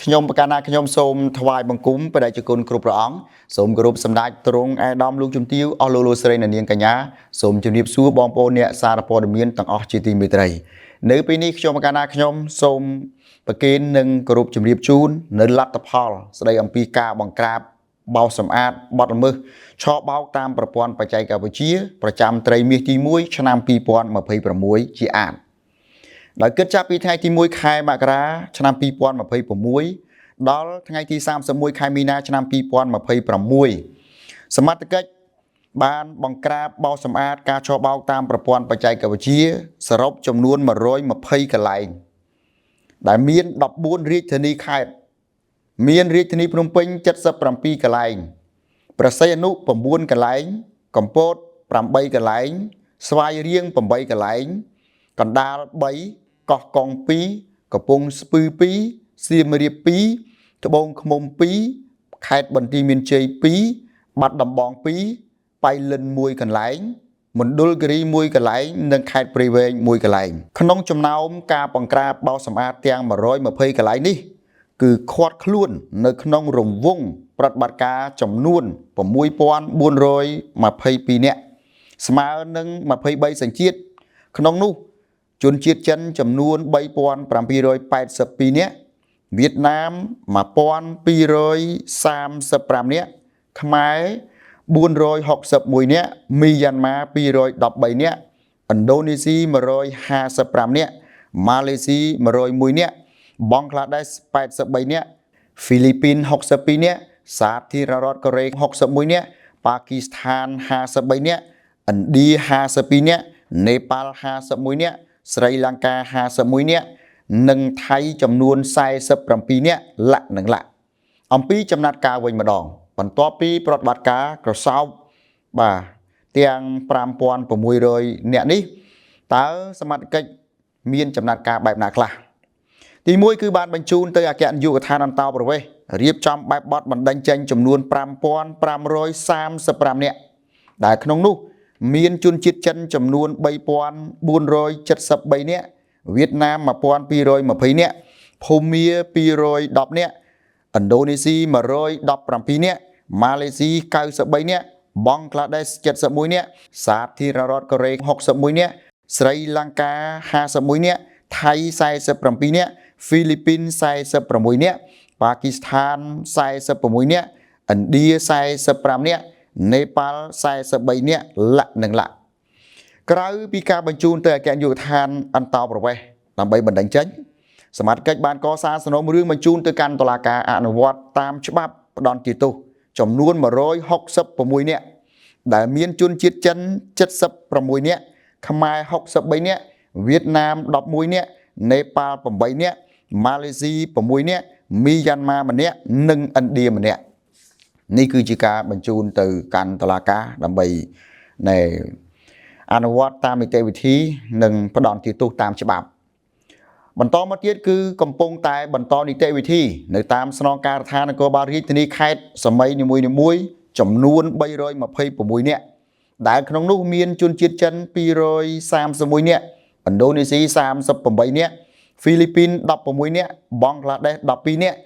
ខ្ញុំប្រកាសណាខ្ញុំសូមថ្វាយបង្គំព្រះដេចគុណគ្រប់ព្រះអង្គសូមគោរពសម្ដេចទ្រង់ឯកឧត្តមលោកជំទាវអស់លោកស្រីនាងកញ្ញាសូមជម្រាបសួរបងប្អូនអ្នកសារព័ត៌មានទាំងអស់ជាទីមេត្រីនៅពេលនេះខ្ញុំប្រកាសណាខ្ញុំសូមប្រគេននិងគោរពជម្រាបជូននៅលទ្ធផលស្ដីអំពីការបង្ក្រាបបោសសម្អាតបទល្មើសឆបោកតាមប្រព័ន្ធបច្ចេកវិទ្យាប្រចាំត្រីមាសទី1ឆ្នាំ2026ជាអានដោយគិតចាប់ពីថ្ងៃទី1ខែមករាឆ្នាំ2026ដល់ថ្ងៃទី31ខែមីនាឆ្នាំ2026សមត្ថកិច្ចបានបង្ក្រាបបោសសម្អាតការឆបោកតាមប្រព័ន្ធបច្ចេកវិទ្យាសរុបចំនួន120កន្លែងដែលមាន14រាជធានីខេត្តមានរាជធានីភ្នំពេញ77កន្លែងប្រស័យអនុ9កន្លែងកំពត8កន្លែងស្វាយរៀង8កន្លែងកណ្ដាល3កោះកុង2កំពង់ស្ពឺ2សៀមរាប2ត្បូងឃ្មុំ2ខេត្តបន្ទាយមានជ័យ2បាត់ដំបង2ប៉ៃលិន1កន្លែងមណ្ឌលគិរី1កន្លែងនិងខេត្តព្រៃវែង1កន្លែងក្នុងចំណោមការបង្ក្រាបបោសសម្អាតទាំង120កន្លែងនេះគឺឃាត់ខ្លួននៅក្នុងរង្វង់ប្រតិបត្តិការចំនួន6422នាក់ស្មើនឹង23សញ្ជាតិក្នុងនោះជនជាតិចិនចំនួន3782នាក់វៀតណាម1235នាក់ខ្មែរ461នាក់មីយ៉ាន់ម៉ា213នាក់ឥណ្ឌូនេស៊ី155នាក់ម៉ាឡេស៊ី101នាក់បង់ក្លាដេស83នាក់ហ្វីលីពីន62នាក់សាធារណរដ្ឋកូរ៉េ61នាក់ប៉ាគីស្ថាន53នាក់ឥណ្ឌា52នាក់នេប៉ាល់51នាក់ស្រីលង្កា51នាក់និងថៃចំនួន47នាក់លក្ខនឹងលក្ខអំពីចំណាត់ការវិញម្ដងបន្ទាប់ពីប្រតិបត្តិការក្រសោបទាំង5600នាក់នេះតើសមត្ថកិច្ចមានចំណាត់ការបែបណាខ្លះទី1គឺបានបញ្ជូនទៅអគ្គនាយកដ្ឋានអន្តោប្រវេសន៍រៀបចំបែបបទបណ្ដឹងចេញចំនួន5535នាក់ដែលក្នុងនោះមានជនជាតិចិនចំនួន3473នាក់វៀតណាម1220នាក់ភូមា210នាក់ឥណ្ឌូនេស៊ី117នាក់ម៉ាឡេស៊ី93នាក់បង់ក្លាដេស71នាក់សាធារណរដ្ឋកូរ៉េ61នាក់ស្រីលង្កា51នាក់ថៃ47នាក់ហ្វីលីពីន46នាក់ប៉ាគីស្ថាន46នាក់ឥណ្ឌា45នាក់នេប៉ាល់43នាក់លក្ខនឹងលក្ខក្រៅពីការបញ្ជូនទៅអគ្គនាយកដ្ឋានអន្តោប្រវេសន៍ដើម្បីបណ្ដឹងចេញសមត្ថកិច្ចបានកសាងសំណុំរឿងបញ្ជូនទៅកាន់តុលាការអនុវត្តតាមច្បាប់ផ្ដន្ទាទោសចំនួន166នាក់ដែលមានជនជាតិចិន76នាក់ខ្មែរ63នាក់វៀតណាម11នាក់នេប៉ាល់8នាក់ម៉ាឡេស៊ី6នាក់មីយ៉ាន់ម៉ាម្នាក់និងឥណ្ឌាម្នាក់នេះគឺជាការបញ្ជូនទៅកាន់តុលាការដើម្បីអនុវត្តតាមនីតិវិធីនិងផ្ដន្ទាទោសតាមច្បាប់បន្តមកទៀតគឺកំពុងតែបន្តនីតិវិធីនៅតាមស្នងការដ្ឋាននគរបាលរាជធានីខេត្តសម័យនីមួយៗចំនួន326នាក់ដែលក្នុងនោះមានជនជាតិចិន231នាក់ឥណ្ឌូនេស៊ី38នាក់ហ្វីលីពីន16នាក់បង់ក្លាដេស12នាក់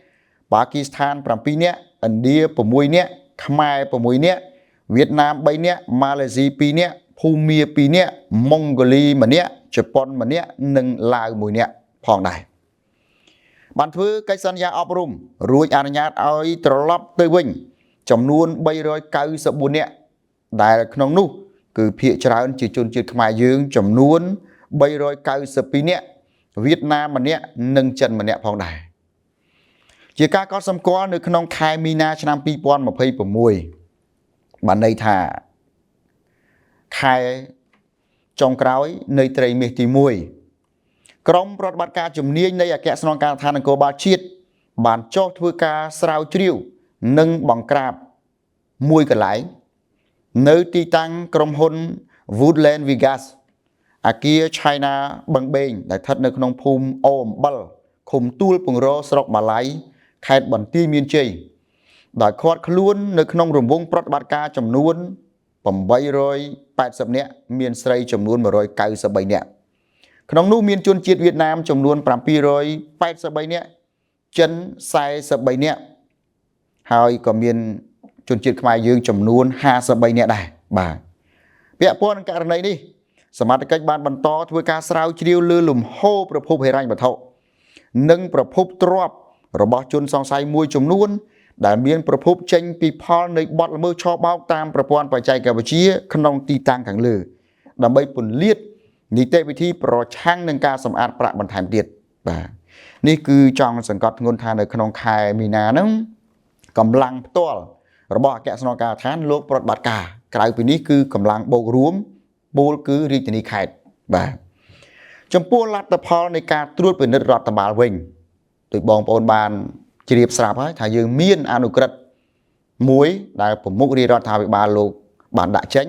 ប៉ាគីស្ថាន7នាក់ឥណ្ឌា6នាក់ខ្មែរ6នាក់វៀតណាម3នាក់ម៉ាឡេស៊ី2នាក់ភូមា2នាក់ម៉ុងហ្គូលី1នាក់ជប៉ុន1នាក់និងឡាវ1នាក់ផងដែរបានធ្វើកិច្ចសន្យាអប់រំរួចអនុញ្ញាតឲ្យត្រឡប់ទៅវិញចំនួន394នាក់ដែលក្នុងនោះគឺភាគច្រើនជាជនជាតិខ្មែរយើងចំនួន392នាក់វៀតណាម1នាក់និងចិន1នាក់ផងដែរជាការកត់សម្គាល់នៅក្នុងខែមីនាឆ្នាំ2026បានន័យថាខែចុងក្រោយនៃត្រីមាសទី1ក្រុមប្រតិបត្តិការជំនាញនៃអគ្គស្នងការដ្ឋាននគរបាលជាតិបានចុះធ្វើការស្រាវជ្រាវនិងបង្ក្រាបមួយកន្លែងនៅទីតាំងក្រុមហ៊ុន Woodland Vegas អគារ China បឹងបេងដែលស្ថិតនៅក្នុងភូមិអូអំបិលឃុំទួលពង្រស្រុកម៉ាឡៃខេត្តបន្ទាយមានជ័យដោយឃាត់ខ្លួននៅក្នុងរង្វង់ប្រតិបត្តិការចំនួន880នាក់មានស្រីចំនួន193នាក់ក្នុងនោះមានជនជាតិវៀតណាមចំនួន783នាក់ ចិន43នាក់ហើយក៏មានជនជាតិខ្មែរយើងចំនួន53នាក់ដែរបាទពាក់ព័ន្ធនឹងករណីនេះសមត្ថកិច្ចបានបន្តធ្វើការស្រាវជ្រាវលើលំហូរប្រភពហិរញ្ញវត្ថុនិងប្រភពទ្រព្យរបស់ជនសង្ស័យមួយចំនួនដែលមានប្រភពចេញពីផលនៃបទល្មើសឆបោកតាមប្រព័ន្ធបច្ចេកវិទ្យាក្នុងទីតាំងខាងលើដើម្បីពន្លាតនីតិវិធីប្រឆាំងនឹងការសម្អាតប្រាក់បន្ថែមទៀតបាទនេះគឺចង់សង្កត់ធ្ងន់ថានៅក្នុងខែមីនាហ្នឹងកម្លាំងផ្ទាល់របស់អគ្គស្នងការដ្ឋានលោកប្រតិបត្តិការក្រៅពីនេះគឺកម្លាំងបូករួមពូលគឺរាជធានីខេត្តបាទចំពោះលទ្ធផលនៃការត្រួតពិនិត្យរដ្ឋបាលវិញដោយបងប្អូនបានជ្រាបស្រាប់ហើយថាយើងមានអនុក្រឹត្យមួយដែលប្រមុខរាជរដ្ឋាភិបាលលោកបានដាក់ចេញ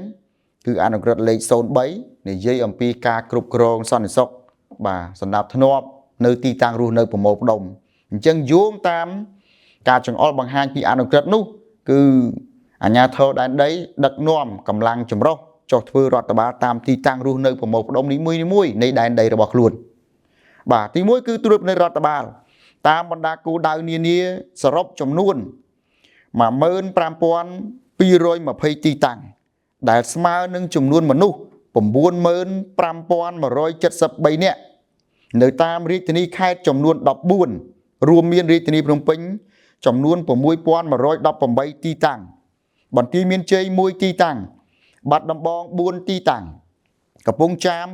គឺអនុក្រឹត្យលេខ03និយាយអំពីការគ្រប់គ្រងសន្តិសុខបាទសម្រាប់ធ្នាប់នៅទីតាំងរស់នៅប្រមូលផ្ដុំអញ្ចឹងយោងតាមការចង្អុលបង្ហាញពីអនុក្រឹត្យនោះគឺអាជ្ញាធរដែនដីដឹកនាំកម្លាំងចម្រុះចុះធ្វើរដ្ឋបាលតាមទីតាំងរស់នៅប្រមូលផ្ដុំនីមួយៗនៃដែនដីរបស់ខ្លួនបាទទី1គឺត្រួតពិនិត្យរដ្ឋបាលតាមបណ្ដាគោលដៅនានាសរុបចំនួន 15,220 ទីតាំងដែលស្មើនឹងចំនួនមនុស្ស 95,173 នាក់នៅតាមរាជធានីខេត្តចំនួន 14 រួមមានរាជធានីភ្នំពេញចំនួន 6,118 ទីតាំងបន្ទាយមានជ័យ 1 ទីតាំងបាត់ដំបង 4 ទីតាំងកំពង់ចាម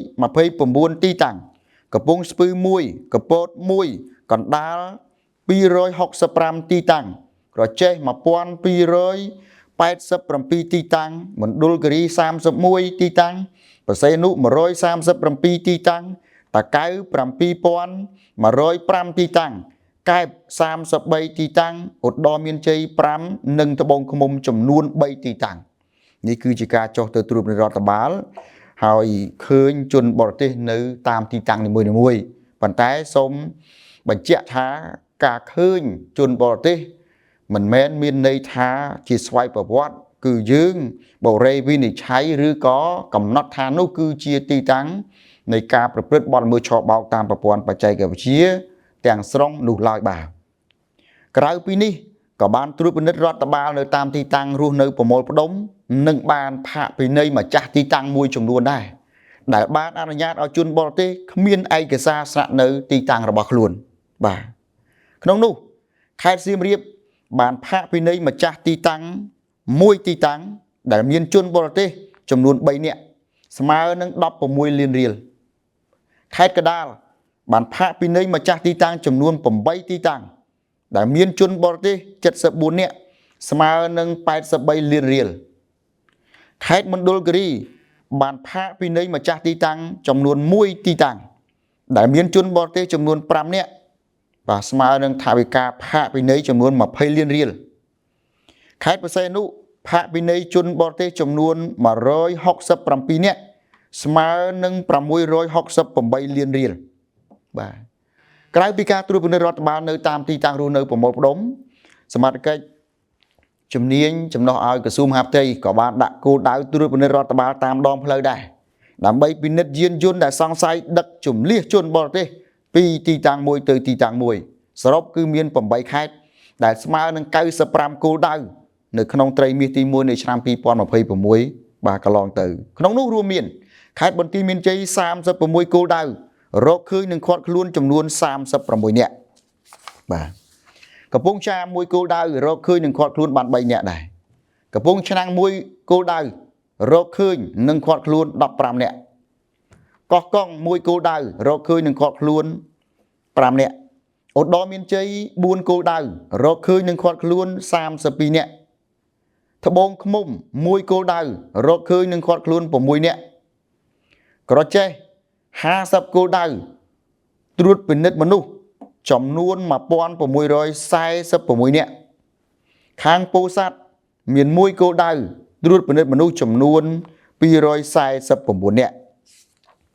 229 ទីតាំងកំពង់ស្ពឺ 1 កពត 1 កណ្ដាល 265 ទីតាំងក្រចេះ 1287 ទីតាំងមណ្ឌលគិរី 31 ទីតាំងបរសេនុ 137 ទីតាំងតាកែវ 7,105 ទីតាំងកែប 33 ទីតាំងឧត្តរមានជ័យ 5 និងត្បូងឃ្មុំចំនួន 3 ទីតាំងនេះគឺជាការចុះទៅត្រួតពិនិត្យរដ្ឋបាលហើយឃើញជនបរទេសនៅតាមទីតាំងនីមួយៗប៉ុន្តែសូមបញ្ជាក់ថាការឃើញជនបរទេសមិនមែនមានន័យថាជាស្វ័យប្រវត្តិគឺយើងបរិយាវិនិច្ឆ័យឬក៏កំណត់ថានោះគឺជាទីតាំងនៃការប្រព្រឹត្តបទល្មើសឆបោកតាមប្រព័ន្ធបច្ចេកវិទ្យាទាំងស្រុងនោះឡើយបាទក្រៅពីនេះក៏បានត្រួតពិនិត្យរដ្ឋបាលនៅតាមទីតាំងរស់នៅប្រមូលផ្ដុំនិងបានផាកពិន័យម្ចាស់ទីតាំងមួយចំនួនដែរដែលបានអនុញ្ញាតឲ្យជនបរទេសគ្មានឯកសារស្នាក់នៅទីតាំងរបស់ខ្លួនបាទក្នុងនោះខេត្តសៀមរាបបានផាកពិន័យម្ចាស់ទីតាំងមួយទីតាំងដែលមានជនបរទេសចំនួន3នាក់ស្មើនឹង16លានរៀលខេត្តកណ្ដាលបានផាកពិន័យម្ចាស់ទីតាំងចំនួន8ទីតាំងដែលមានជនបរទេស74នាក់ស្មើនឹង83លានរៀលខេត្តមណ្ឌលគិរីបានផាកពិន័យម្ចាស់ទីតាំងចំនួន1ទីតាំងដែលមានជនបរទេសចំនួន5នាក់បាទស្មើនឹងថវិកាផាកពិន័យចំនួន20លានរៀលខេត្តបរសេនុផាកពិន័យជនបរទេសចំនួន167នាក់ស្មើនឹង668លានរៀលបាទក្រៅពីការត្រួតពិនិត្យរដ្ឋបាលនៅតាមទីតាំងរស់នៅប្រមូលផ្ដុំសមត្ថកិច្ចជំនាញចំណោះឲ្យក្រសួងមហាផ្ទៃក៏បានដាក់គោលដៅត្រួតពិនិត្យរដ្ឋបាលតាមដងផ្លូវដែរដើម្បីពិនិត្យយានយន្តដែលសង្ស័យដឹកជំលៀសជនបរទេសពីទីតាំងមួយទៅទីតាំងមួយសរុបគឺមាន8ខេត្តដែលស្មើនឹង95គោលដៅនៅក្នុងត្រីមាសទី1នៃឆ្នាំ2026បាទកន្លងទៅក្នុងនោះរួមមានខេត្តបន្ទាយមានជ័យ36គោលដៅរកឃើញនឹងឃាត់ខ្លួនចំនួន36នាក់បាទកំពង់ចាម1គោលដៅរកឃើញនឹងឃាត់ខ្លួនបាន3នាក់ដែរកំពង់ឆ្នាំង1គោលដៅរកឃើញនឹងឃាត់ខ្លួន15នាក់កោះកុង1គោលដៅរកឃើញនឹងឃាត់ខ្លួន5នាក់ឧត្តរមានជ័យ4គោលដៅរកឃើញនឹងឃាត់ខ្លួន32នាក់ត្បូងឃ្មុំ1គោលដៅរកឃើញនឹងឃាត់ខ្លួន6នាក់ក្រចេះ50គោលដៅត្រួតពិនិត្យមនុស្សចំនួន1646នាក់ខាងពោធិ៍សាត់មាន1គោលដៅត្រួតពិនិត្យមនុស្សចំនួន249នាក់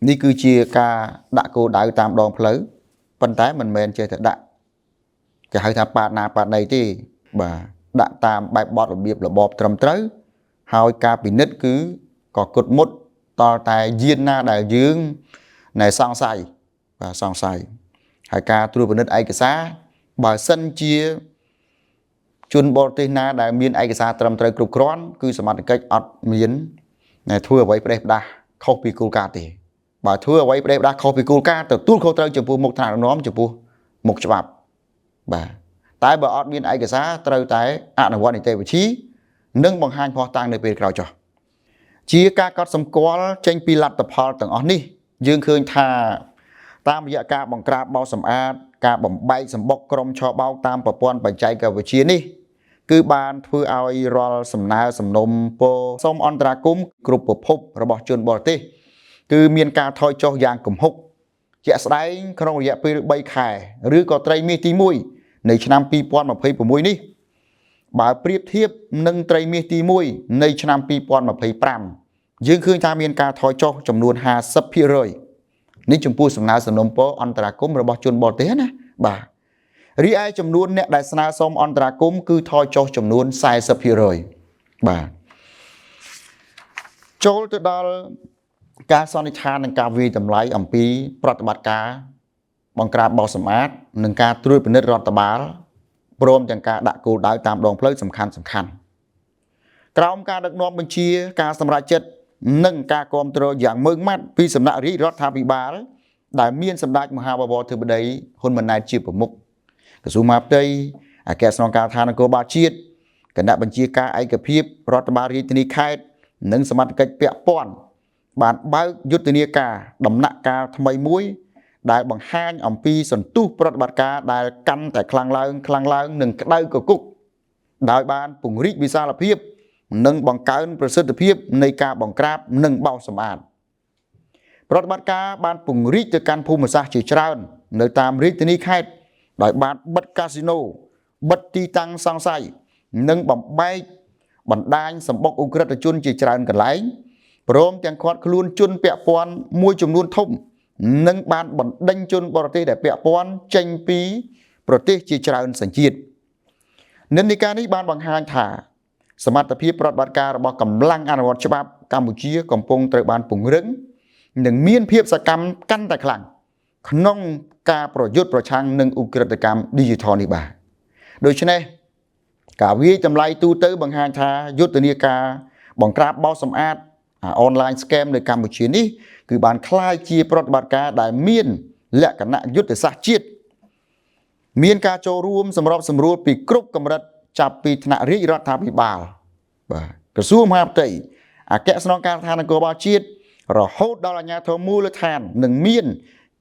នេះគឺជាការដាក់គោលដៅតាមដងផ្លូវប៉ុន្តែមិនមែនចេះតែដាក់គេហៅថាប៉ាតណាប៉ាតណីទេបាទដាក់តាមបែបបទរបៀបរបបត្រឹមត្រូវហើយការពិនិត្យគឺក៏គត់មុតតតែយានណាដែលយើងណែសង្ស័យបាទសង្ស័យហើយការត្រួតពិនិត្យឯកសារ បើសិនជាជនបរទេសណាដែលមានឯកសារត្រឹមត្រូវគ្រប់គ្រាន់គឺសមត្ថកិច្ចអត់មានធ្វើអ្វីផ្ដេសផ្ដាស់ខុសពីគោលការណ៍ទេបើធ្វើអ្វីផ្ដេសផ្ដាស់ខុសពីគោលការណ៍ទទួលខុសត្រូវចំពោះមុខថ្នាក់ដឹកនាំចំពោះមុខច្បាប់បាទតែបើអត់មានឯកសារត្រូវតែអនុវត្តនីតិវិធីនិងបង្ហាញភស្តុតាងនៅពេលក្រោយចុះជាការកត់សម្គាល់ចេញពីលទ្ធផលទាំងអស់នេះយើងឃើញថាតាមរយៈការបង្ក្រាបបោសសម្អាតការបំបែកសម្បុកក្រុមឆបោកតាមប្រព័ន្ធបច្ចេកវិទ្យានេះគឺបានធ្វើឲ្យរាល់សំណើសំណុំពរសូមអន្តរាគមន៍គ្រប់ប្រភពរបស់ជនបរទេសគឺមានការថយចុះយ៉ាងគំហុកជាក់ស្ដែងក្នុងរយៈពេល3ខែឬក៏ត្រីមាសទី1នៃឆ្នាំ2026នេះបើប្រៀបធៀបនឹងត្រីមាសទី1នៃឆ្នាំ2025យើងឃើញថាមានការថយចុះចំនួន 50% នេះចំពោះសំណើសំណុំពរអន្តរាគមន៍របស់ជនបរទេសណាបាទរីឯចំនួនអ្នកដែលស្នើសុំអន្តរាគមន៍គឺថយចុះចំនួន 40% បាទចូលទៅដល់ការសន្និដ្ឋាននិងការវិយតម្លៃអំពីប្រតិបត្តិការបង្ក្រាបបោសសម្អាតនិងការត្រួតពិនិត្យរដ្ឋបាលព្រមទាំងការដាក់គោលដៅតាមដងផ្លូវសំខាន់ក្រោមការដឹកនាំបញ្ជាការសម្រេចចិត្តនិងការគ្រប់គ្រងយ៉ាងម៉ឺងម៉ាត់ពីសំណាក់រាជរដ្ឋាភិបាលដែលមានសម្ដេចមហាបវរធិបតីហ៊ុនម៉ាណែតជាប្រមុខក្រសួងមហាផ្ទៃអគ្គស្នងការដ្ឋាននគរបាលជាតិគណៈបញ្ជាការឯកភាពរដ្ឋបាលរាជធានីខេត្តនិងសមត្ថកិច្ចពាក់ព័ន្ធបានបើកយុទ្ធនាការដំណាក់កាលថ្មីមួយដែលបង្ហាញអំពីសន្ទុះប្រតិបត្តិការដែលកាន់តែខ្លាំងឡើងនិងក្តៅគគុកដោយបានពង្រីកវិសាលភាពនិងបង្កើនប្រសិទ្ធភាពនៃការបង្ក្រាបនិងបោសសម្អាតប្រតិបត្តិការបានពង្រីកទៅកាន់ភូមិសាស្ត្រជាច្រើននៅតាមរាជធានីខេត្តដោយបានបិទកាស៊ីណូបិទទីតាំងសង្ស័យនិងបំបែកបណ្ដាញសម្បុកអ ுக ្រិតជនជាច្រើនកន្លែងព្រមទាំងឃាត់ខ្លួនជនពាក់ព័ន្ធមួយចំនួនធំនិងបានបណ្ដេញជនបរទេសដែលពាក់ព័ន្ធចេញពីប្រទេសជាច្រើនសញ្ជាតិនិន្នាការនេះបានបង្ហាញថាសមត្ថភាពប្រតិបត្តិការរបស់កម្លាំងអនុវត្តច្បាប់កម្ពុជាកំពុងត្រូវបានពង្រឹងនិងមានភាពសកម្មកាន់តែខ្លាំងក្នុងការប្រយុទ្ធប្រឆាំងនឹងឧក្រិដ្ឋកម្ម Digital នេះបាទដូច្នេះការវិយតម្លៃទូទៅបង្ហាញថាយុទ្ធនាការបង្ក្រាបបោសសម្អាតonline scam នៅកម្ពុជានេះគឺបានក្លាយជាប្រតិបត្តិការដែលមានលក្ខណៈយុទ្ធសាស្ត្រជាតិមានការចូលរួមសម្របសម្រួលពីគ្រប់កម្រិតចាប់ពីថ្នាក់រាជរដ្ឋាភិបាលបាទក្រសួងមហាផ្ទៃអគ្គស្នងការដ្ឋាននគរបាលជាតិរហូតដល់អាជ្ញាធរមូលដ្ឋាននិងមាន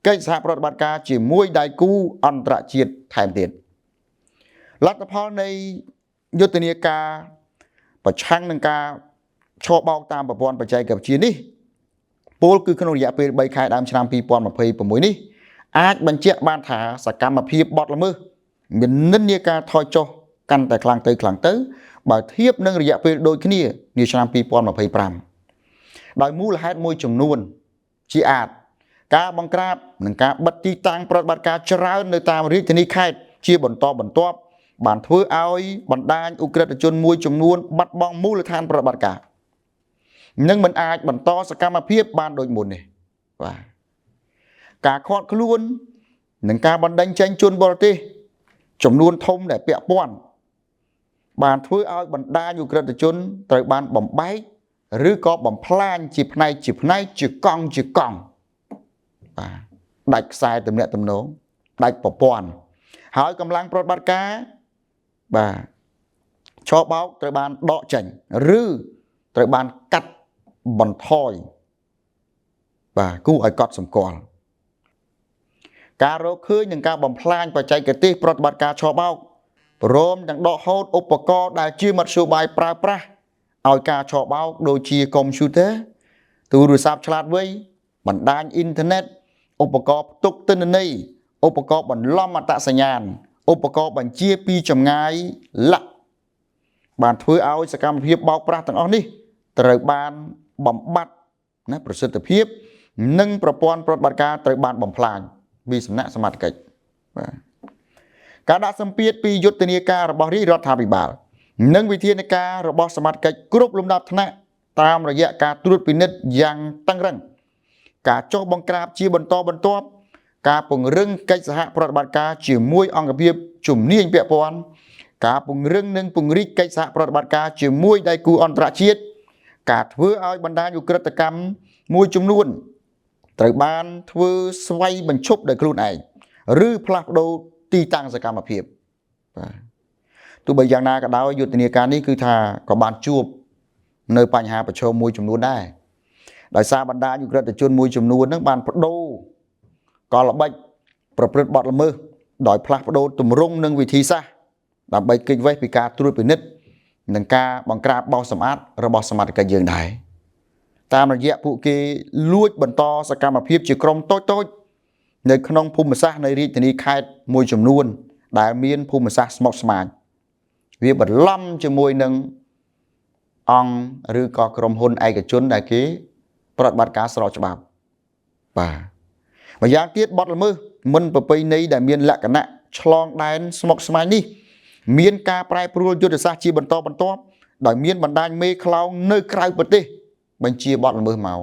កិច្ចសហប្រតិបត្តិការជាមួយដៃគូអន្តរជាតិថែមទៀតលទ្ធផលនៃយុទ្ធនាការប្រឆាំងនឹងការឆបោកតាមប្រព័ន្ធបច្ចេកវិទ្យានេះពលគឺក្នុងរយៈពេល3ខែដើមឆ្នាំ2026នេះអាចបញ្ជាក់បានថាសកម្មភាពបទល្មើសមាននិន្នាការថយចុះកាន់តែខ្លាំងទៅបើធៀបនឹងរយៈពេលដូចគ្នានាឆ្នាំ2025ដោយមូលហេតុមួយចំនួនជាអាចការបង្ក្រាបនិងការបិទទីតាំងប្រតិបត្តិការច្រើននៅតាមរាជធានីខេត្តជាបន្តបន្ទាប់បានធ្វើឲ្យបណ្ដាញឧក្រិដ្ឋជនមួយចំនួនបាត់បង់មូលដ្ឋានប្រតិបត្តិការនិងមិនអាចបន្តសកម្មភាពបានដូចមុននេះបាទការឃាត់ខ្លួននិងការបណ្ដេញចេញជនបរទេសចំនួនធំដែលពាក់ព័ន្ធបានធ្វើឲ្យបណ្ដាញឧក្រិដ្ឋជនត្រូវបានបំបែកឬក៏បំផ្លាញជាផ្នែកជាកង់បាទដាច់ខ្សែទំនាក់ទំនងដាច់ប្រព័ន្ធហើយកម្លាំងប្រតិបត្តិការបាទឆបោកត្រូវបានដកចេញឬត្រូវបានកាត់បន្ថយបាទគួរឲ្យកត់សម្គាល់ការរកឃើញនឹងការបំផ្លាញបច្ចេកទេសប្រតិបត្តិការឆបោកព្រមទាំងដកហូតឧបករណ៍ដែលជាមធ្យោបាយប្រើប្រាស់ឲ្យការឆបោកដូចជាកុំព្យូទ័រទូរស័ព្ទឆ្លាតវៃបណ្ដាញអ៊ីនធឺណិតឧបករណ៍ផ្ទុកទិន្នន័យឧបករណ៍បន្លំអត្តសញ្ញាណឧបករណ៍បញ្ជាពីចម្ងាយឡាក់បានធ្វើឲ្យសកម្មភាពបោកប្រាស់ទាំងអស់នេះត្រូវបានបំបត្តិណាប្រសិទ្ធភាពនិងប្រព័ន្ធប្រតិបត្តិការត្រូវបានបំផ្លាញពីសំណាក់សមត្ថកិច្ចបាទការដាក់សម្ពាធពីយុទ្ធនាការរបស់រាជរដ្ឋាភិបាលនិងវិធានការរបស់សមត្ថកិច្ចគ្រប់លំដាប់ថ្នាក់តាមរយៈការត្រួតពិនិត្យយ៉ាងតឹងរ៉ឹងការចុះបង្ក្រាបជាបន្តបន្ទាប់ ការពង្រឹងកិច្ចសហប្រតិបត្តិការជាមួយអង្គភាពជំនាញពាក់ព័ន្ធការពង្រឹងនិងពង្រីកកិច្ចសហប្រតិបត្តិការជាមួយដៃគូអន្តរជាតិការធ្វើឲ្យបណ្ដាញឧក្រិដ្ឋកម្មមួយចំនួនត្រូវបានធ្វើស្វ័យបញ្ឈប់ដោយខ្លួនឯងឬផ្លាស់ប្ដូរទីតាំងសកម្មភាពបាទទោះបីយ៉ាងណាក៏ដោយយុទ្ធនាការនេះគឺថាក៏បានជួបនៅបញ្ហាប្រឈមមួយចំនួនដែរដោយសារបណ្ដាញឧក្រិដ្ឋជនមួយចំនួនហ្នឹងបានបដូរកលល្បិចប្រព្រឹត្តបទល្មើសដោយផ្លាស់ប្ដូរទម្រង់និងវិធីសាស្ត្រដើម្បីគេចវេះពីការត្រួតពិនិត្យនិងការបង្ក្រាបបោសសម្អាតរបស់សមត្ថកិច្ចយើងដែរតាមរយៈពួកគេលួចបន្តសកម្មភាពជាក្រុមតូចៗនៅក្នុងភូមិសាស្ត្រនៃរាជធានីខេត្តមួយចំនួនដែលមានភូមិសាស្ត្រស្មុគស្មាញវាបន្លំជាមួយនឹងអង្គឬក៏ក្រុមហ៊ុនឯកជនដែលគេប្រតិបត្តិការស្របច្បាប់បាទម្យ៉ាងទៀតបទល្មើសមិនប្រពៃណីដែលមានលក្ខណៈឆ្លងដែនស្មុគស្មាញនេះមានការប្រែប្រួលយុទ្ធសាស្ត្រជាបន្តបន្ទាប់ដោយមានបណ្ដាញមេខ្លោងនៅក្រៅប្រទេសបញ្ជាបទល្មើសមក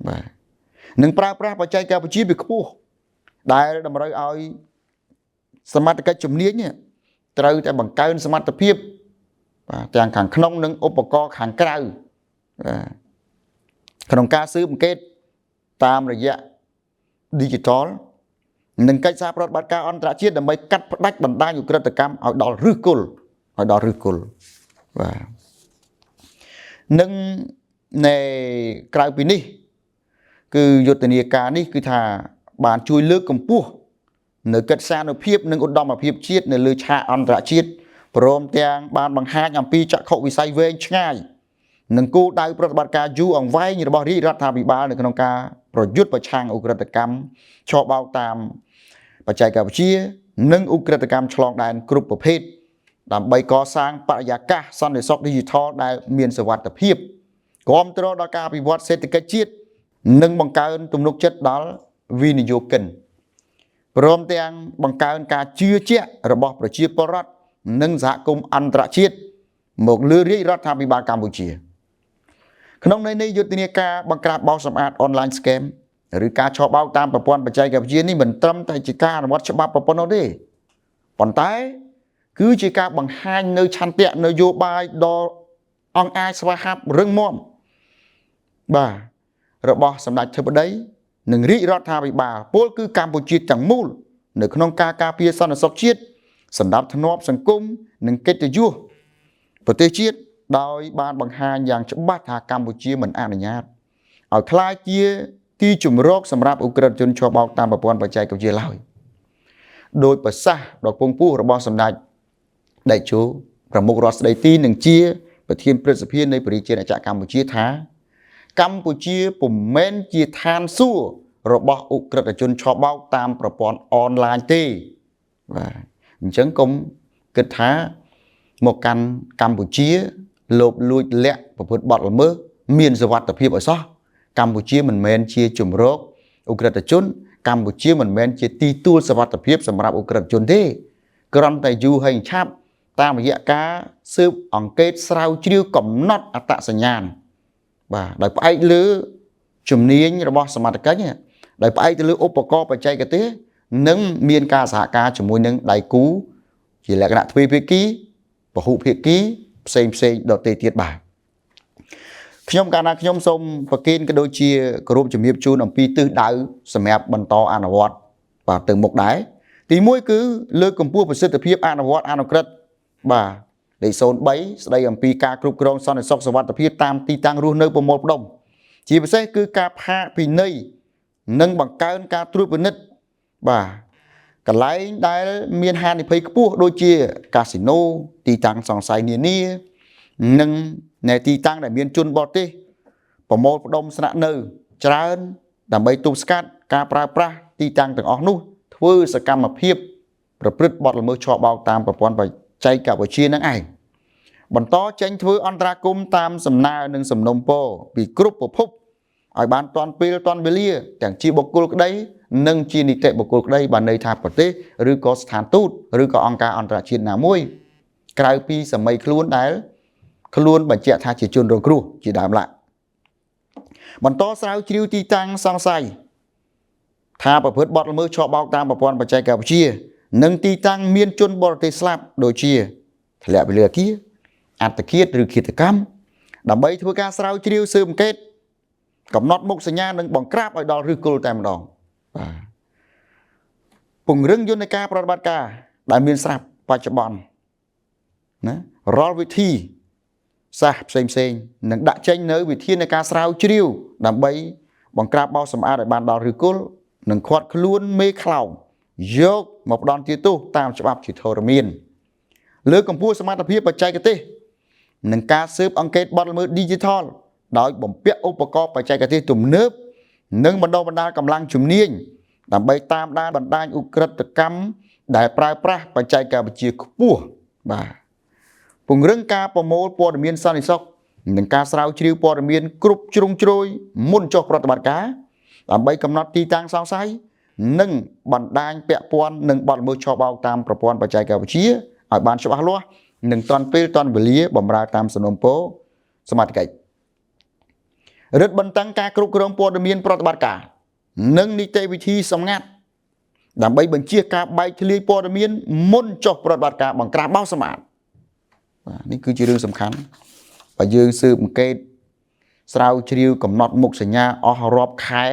បាទនឹងប្រើប្រាស់បច្ចេកវិទ្យាពីខ្ពស់ដែលតម្រូវឲ្យសមត្ថកិច្ចជំនាញត្រូវតែបង្កើនសមត្ថភាពបាទទាំងខាងក្នុងនិងឧបករណ៍ខាងក្រៅបាទក្នុងការស៊ើបអង្កេតតាមរយៈ Digital និងកិច្ចសហប្រតិបត្តិការអន្តរជាតិដើម្បីកាត់ផ្តាច់បណ្ដាញឧក្រិដ្ឋកម្មឲ្យដល់ឫសគល់បាទនិងនៃក្រៅពីនេះគឺយុទ្ធនាការនេះគឺថាបានជួយលើកកម្ពស់នៅកិច្ចសានុភាពនិងឧត្តមភាពជាតិនៅលើឆាកអន្តរជាតិព្រមទាំងបានបង្ហាញអំពីចក្ខុវិស័យវែងឆ្ងាយនិងគោលដៅប្រតិបត្តិការយូរអង្វែងរបស់រាជរដ្ឋាភិបាលនៅក្នុងការប្រយុទ្ធប្រឆាំងឧក្រិដ្ឋកម្មឆបោកតាមបច្ចេកវិទ្យានិងឧក្រិដ្ឋកម្មឆ្លងដែនគ្រប់ប្រភេទដើម្បីកសាងបរិយាកាសសន្តិសុខ Digital ដែលមានសុវត្ថិភាពគាំទ្រដល់ការអភិវឌ្ឍសេដ្ឋកិច្ចជាតិនិងបង្កើនទំនុកចិត្តដល់វិនិយោគិនព្រមទាំងបង្កើនការជឿជាក់របស់ប្រជាពលរដ្ឋនិងសហគមន៍អន្តរជាតិមកលើរាជរដ្ឋាភិបាលកម្ពុជាក្នុងន័យនេះយុទ្ធនាការបង្ក្រាបបោសសម្អាត Online Scam ឬការឆបោកតាមប្រព័ន្ធបច្ចេកវិទ្យានេះមិនត្រឹមតែជាការអនុវត្តច្បាប់ប៉ុណ្ណោះទេប៉ុន្តែគឺជាការបង្ហាញនៅឆន្ទៈនយោបាយដ៏អង្អាចស្វាហាប់រឹងមាំបាទរបស់សម្ដេចធិបតីនិងរាជរដ្ឋាភិបាលពលគឺកម្ពុជាទាំងមូលនៅក្នុងការការពារសន្តិសុខជាតិសណ្ដាប់ធ្នាប់សង្គមនិងកិត្តិយសប្រទេសជាតិដោយបានបង្ហាញយ៉ាងច្បាស់ថាកម្ពុជាមិនអនុញ្ញាតឲ្យក្លាយជាទីជម្រកសម្រាប់ឧក្រិដ្ឋជនឆបោកតាមប្រព័ន្ធបច្ចេកវិទ្យាឡើយដោយប្រសាសន៍ដ៏ពងពោះរបស់សម្ដេចតេជោប្រមុខរដ្ឋស្ដីទីនិងជាប្រធានព្រឹទ្ធសភានៃប្រជាជាតិកម្ពុជាថាកម្ពុជាពុំមែនជាឋានសួគ៌របស់ឧក្រិដ្ឋជនឆបោកតាមប្រព័ន្ធអនឡាញទេបាទអញ្ចឹងកុំគិតថាមកកាន់កម្ពុជាលោបលួចលាក់ប្រព្រឹត្តបទល្មើសមានសុវត្ថិភាពឲ្យសោះកម្ពុជាមិនមែនជាជំរកឧក្រិដ្ឋជនកម្ពុជាមិនមែនជាទីទួលសុវត្ថិភាពសម្រាប់ឧក្រិដ្ឋជនទេគ្រាន់តែយូរហើយឆាប់តាមរយៈការស៊ើបអង្កេតស្រាវជ្រាវកំណត់អត្តសញ្ញាណបាទដោយផ្អែកលើជំនាញរបស់សមត្ថកិច្ចដោយផ្អែកទៅលើឧបករណ៍បច្ចេកទេសនិងមានការសហការជាមួយនឹងដៃគូជាលក្ខណៈទ្វេភាគីពហុភាគីផ្សេងដទៃទៀតបាទខ្ញុំកាលណាខ្ញុំសូមប្រកេនក៏ដូចជាគោរពជំរាបជូនអំពីទិសដៅសម្រាប់បន្តអនុវត្តបាទទៅមុខដែរទី1គឺលើកកម្ពស់ប្រសិទ្ធភាពអនុវត្តអនុក្រឹត្យបាទលេខ03ស្ដីអំពីការគ្រប់គ្រងសន្តិសុខសុវត្ថិភាពតាមទីតាំងរស់នៅប្រមូលផ្ដុំជាពិសេសគឺការផាកពិន័យនិងបង្កើនការត្រួតពិនិត្យបាទកន្លែងដែលមានហានិភ័យខ្ពស់ដូចជាកាស៊ីណូទីតាំងសង្ស័យនានានិងនៅទីតាំងដែលមានជនបរទេសប្រមូលផ្ដុំស្នាក់នៅច្រើនដើម្បីទប់ស្កាត់ការប្រើប្រាស់ទីតាំងទាំងអស់នោះធ្វើសកម្មភាពប្រព្រឹត្តបទល្មើសឆបោកតាមប្រព័ន្ធបច្ចេកវិទ្យានឹងឯងបន្តចេញធ្វើអន្តរាគមន៍តាមសំណើនិងសំណុំពរពីគ្រប់ប្រភពឲ្យបានទាន់ពេលទាន់វេលាទាំងជាបុគ្គលក្តីនិងជានីតិបុគ្គលក្តីបានន័យថាប្រទេសឬក៏ស្ថានទូតឬក៏អង្គការអន្តរជាតិណាមួយក្រៅពីសម័យខ្លួនដែលខ្លួនបញ្ជាក់ថាជាជនរងគ្រោះជាដើមឡើយបន្តស្រាវជ្រាវទីតាំងសង្ស័យ ថាប្រព្រឹត្តបទល្មើសឆបោកតាមប្រព័ន្ធបច្ចេកវិទ្យានិងទីតាំងមានជនបរទេសស្លាប់ដូចជាធ្លាក់ពីលើអគារអត្តឃាតឬឃាតកម្មដើម្បីធ្វើការស្រាវជ្រាវស៊ើបអង្កេតកំណត់មុខសញ្ញានិងបង្ក្រាបឲ្យដល់ឫសគល់តែម្ដងបាទពង្រឹងយន្តការប្រតិបត្តិការដែលមានស្រាប់បច្ចុប្បន្នណារាល់វិធីសាស្ត្រផ្សេងនឹងដាក់ចេញនៅវិធានការស្រាវជ្រាវដើម្បីបង្ក្រាបបោសសម្អាតឲ្យបានដល់ឫសគល់និងឃាត់ខ្លួនមេខ្លោងយកមកផ្ដន់ទោសតាមច្បាប់ជាធរមានលើកកម្ពស់សមត្ថភាពបច្ចេកទេសនិងការស៊ើបអង្កេតបទល្មើស Digital ដោយបំពាក់ឧបករណ៍បច្ចេកទេសទំនើបនិងបណ្ដុះបណ្ដាលកម្លាំងជំនាញដើម្បីតាមដានបណ្ដាញឧក្រិដ្ឋកម្មដែលប្រើប្រាស់បច្ចេកវិទ្យាខ្ពស់បាទពង្រឹងការប្រមូលព័ត៌មានសន្តិសុខនិងការស្រាវជ្រាវព័ត៌មានគ្រប់ជ្រុងជ្រោយមុនចុះប្រតិបត្តិការដើម្បីកំណត់ទីតាំងសង្ស័យនិងបណ្ដាញពាក់ព័ន្ធនឹងបទល្មើសឆបោកតាមប្រព័ន្ធបច្ចេកវិទ្យាឲ្យបានច្បាស់លាស់និងទាន់ពេលទាន់វេលាបម្រើតាមសំណុំពរសមត្ថកិច្ចរឹតបន្តឹងការគ្រប់គ្រងព័ត៌មានប្រតិបត្តិការនិងនីតិវិធីសម្ងាត់ដើម្បីបញ្ជាការបែកធ្លាយព័ត៌មានមុនចុះប្រតិបត្តិការបង្ក្រាបបោសសម្អាតបាទនេះគឺជារឿងសំខាន់បើយើងស៊ើបអង្កេតស្រាវជ្រាវកំណត់មុខសញ្ញាអស់រាប់ខែ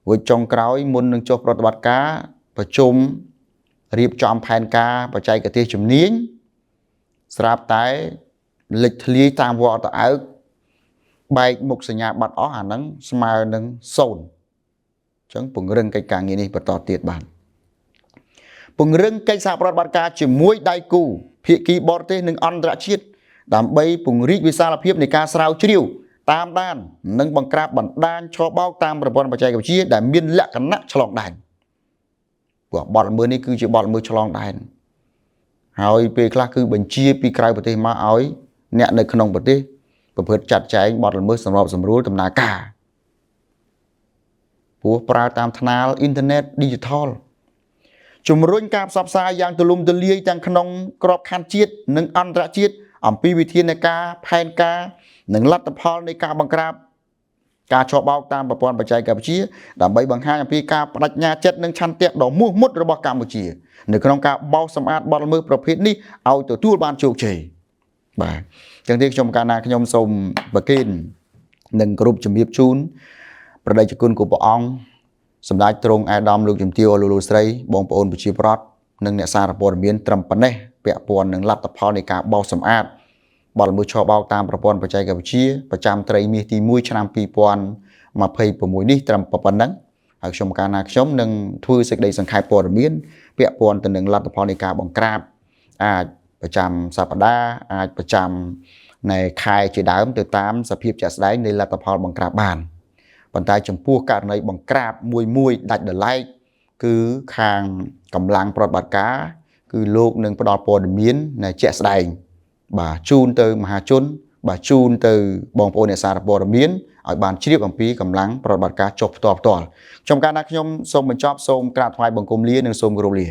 រួចចុងក្រោយមុននឹងចុះប្រតិបត្តិការប្រជុំរៀបចំផែនការបច្ចេកទេសជំនាញស្រាប់តែលេចធ្លាយតាមវត្តអើកបែកមុខសញ្ញាបាត់អស់អាហ្នឹងស្មើនឹង0អញ្ចឹងពង្រឹងកិច្ចការងារនេះបន្តទៀតបានពង្រឹងកិច្ចសហប្រតិបត្តិការជាមួយដៃគូភាគីបរទេសនិងអន្តរជាតិដើម្បីពង្រីកវិសាលភាពនៃការស្រាវជ្រាវតាមដាននិងបង្ក្រាបបណ្ដាញឆបោកតាមប្រព័ន្ធបច្ចេកវិទ្យាដែលមានលក្ខណៈឆ្លងដែនព្រោះបទល្មើសនេះគឺជាបទល្មើសឆ្លងដែនហើយពេលខ្លះគឺបញ្ជាពីក្រៅប្រទេសមកឲ្យអ្នកនៅក្នុងប្រទេសប្រព្រឹត្តចាត់ចែងបទល្មើសសម្របសម្រួលដំណើរការព្រោះប្រើតាមថ្នាលអ៊ីនធឺណិត Digital ជំរុញការផ្សព្វផ្សាយយ៉ាងទូលំទូលាយទាំងក្នុងក្របខ័ណ្ឌជាតិនិងអន្តរជាតិអំពីវិធានការផែនការនិងលទ្ធផលនៃការបង្ក្រាបការឆបោកតាមប្រព័ន្ធបច្ចេកវិទ្យាដើម្បីបង្ហាញអំពីការបដិញ្ញាចិត្តនិងឆន្ទៈដ៏មោះមុតរបស់កម្ពុជានៅក្នុងការបោសសម្អាតបទល្មើសប្រភេទនេះឲ្យទទួលបានជោគជ័យបាទចឹងទេខ្ញុំកាលណាខ្ញុំសូមប្រគេននិងគោរពជំរាបជូនព្រះដេចគុណcủaព្រះអង្គសម្ដេចទ្រង់អាដាមលោកជំទាវលោកស្រីបងប្អូនប្រជាប្រដ្ឋនិងអ្នកសារព័ត៌មានត្រឹមប៉ុណ្ណេះពាក់ព័ន្ធនឹងលទ្ធផលនៃការបោសសម្អាតបទល្មើសឆបោកតាមប្រព័ន្ធបច្ចេកវិទ្យាប្រចាំត្រីមាសទី1ឆ្នាំ2026នេះត្រឹមប៉ុណ្ណឹងហើយខ្ញុំកាលណាខ្ញុំនឹងធ្វើសេចក្តីសង្ខេបព័ត៌មានពាក់ព័ន្ធទៅនឹងលទ្ធផលនៃការបង្ក្រាបអាចប្រចាំសប្តាហ៍អាចប្រចាំនៃខែជាដើមទៅតាមសភាពជាក់ស្ដែងនៃលទ្ធផលបង្ក្រាបបានប៉ុន្តែចំពោះករណីបង្ក្រាបមួយដាច់ដライគឺខាងកម្លាំងប្រតិបត្តិការគឺលោកនឹងផ្ដល់ព័ត៌មាននៃជាក់ស្ដែងបាទជូនទៅមហាជនបាទជូនទៅបងប្អូនអ្នកសារព័ត៌មានឲ្យបានជ្រាបអំពីកម្លាំងប្រតិបត្តិការចុះផ្ទាល់ខ្ញុំកាលណាខ្ញុំសូមបញ្ចប់សូមក្រាបថ្វាយបង្គំលានិងសូមគោរពលា